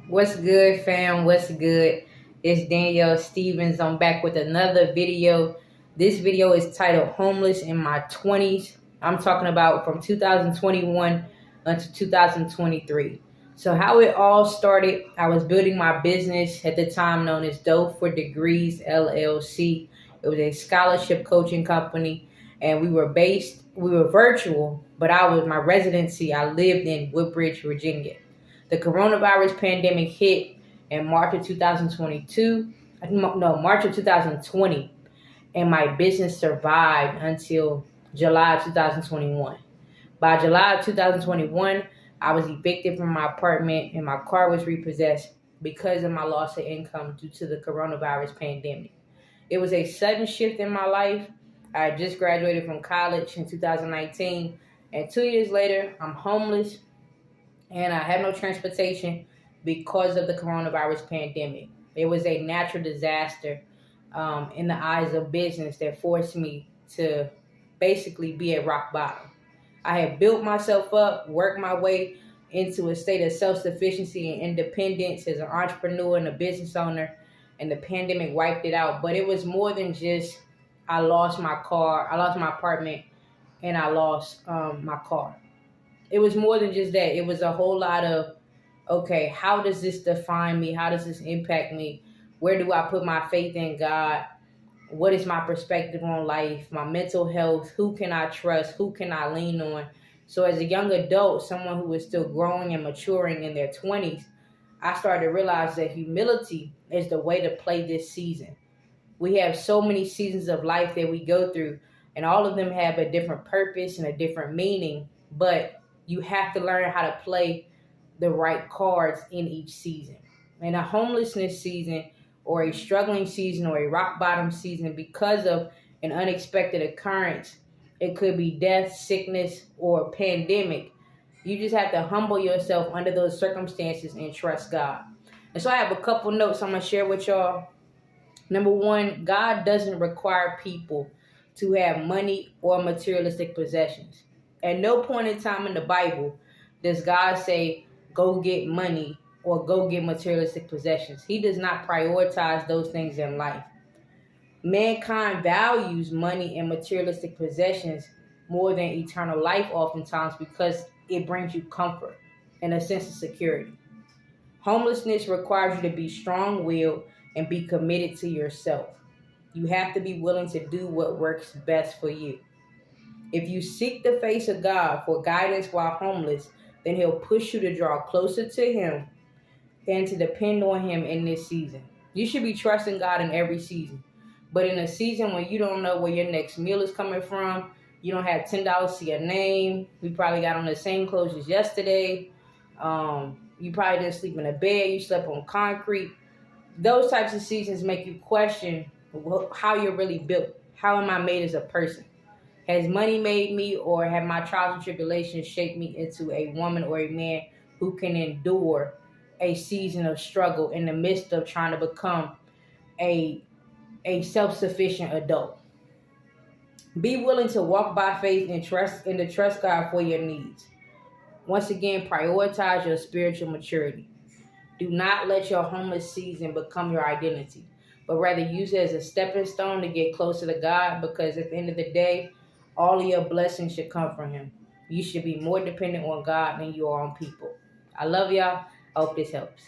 What's good, fam? What's good? It's Danielle Stevens. I'm back with another video. This video is titled Homeless in My 20s. I'm talking about from 2021 until 2023. So, how it all started, I was building my business at the time known as Dough for Degrees LLC. It was a scholarship coaching company, and we were virtual, but my residency, I lived in Woodbridge, Virginia. The coronavirus pandemic hit in March of 2022. No, March of 2020, and my business survived until July of 2021. By July of 2021, I was evicted from my apartment and my car was repossessed because of my loss of income due to the coronavirus pandemic. It was a sudden shift in my life. I had just graduated from college in 2019, and 2 years later, I'm homeless and I had no transportation because of the coronavirus pandemic. It was a natural disaster in the eyes of business that forced me to basically be at rock bottom. I had built myself up, worked my way into a state of self-sufficiency and independence as an entrepreneur and a business owner, and the pandemic wiped it out. But it was more than just I lost my car, I lost my apartment, and I lost my car. It was more than just that. It was a whole lot of, okay, how does this define me? How does this impact me? Where do I put my faith in God? What is my perspective on life, my mental health? Who can I trust? Who can I lean on? So, as a young adult, someone who is still growing and maturing in their 20s, I started to realize that humility is the way to play this season. We have so many seasons of life that we go through, and all of them have a different purpose and a different meaning, but you have to learn how to play the right cards in each season. In a homelessness season, or a struggling season, or a rock bottom season, because of an unexpected occurrence, it could be death, sickness, or pandemic. You just have to humble yourself under those circumstances and trust God. And so I have a couple notes I'm going to share with y'all. Number one, God doesn't require people to have money or materialistic possessions. At no point in time in the Bible does God say, go get money or go get materialistic possessions. He does not prioritize those things in life. Mankind values money and materialistic possessions more than eternal life oftentimes because it brings you comfort and a sense of security. Homelessness requires you to be strong-willed and be committed to yourself. You have to be willing to do what works best for you. If you seek the face of God for guidance while homeless, then He'll push you to draw closer to Him and to depend on Him in this season. You should be trusting God in every season. But in a season when you don't know where your next meal is coming from, you don't have $10 to your name, we probably got on the same clothes as yesterday, you probably didn't sleep in a bed, you slept on concrete. Those types of seasons make you question how you're really built. How am I made as a person? Has money made me, or have my trials and tribulations shaped me into a woman or a man who can endure a season of struggle in the midst of trying to become a self-sufficient adult? Be willing to walk by faith and trust God for your needs. Once again, prioritize your spiritual maturity. Do not let your homeless season become your identity, but rather use it as a stepping stone to get closer to God, because at the end of the day, all of your blessings should come from Him. You should be more dependent on God than you are on people. I love y'all. I hope this helps.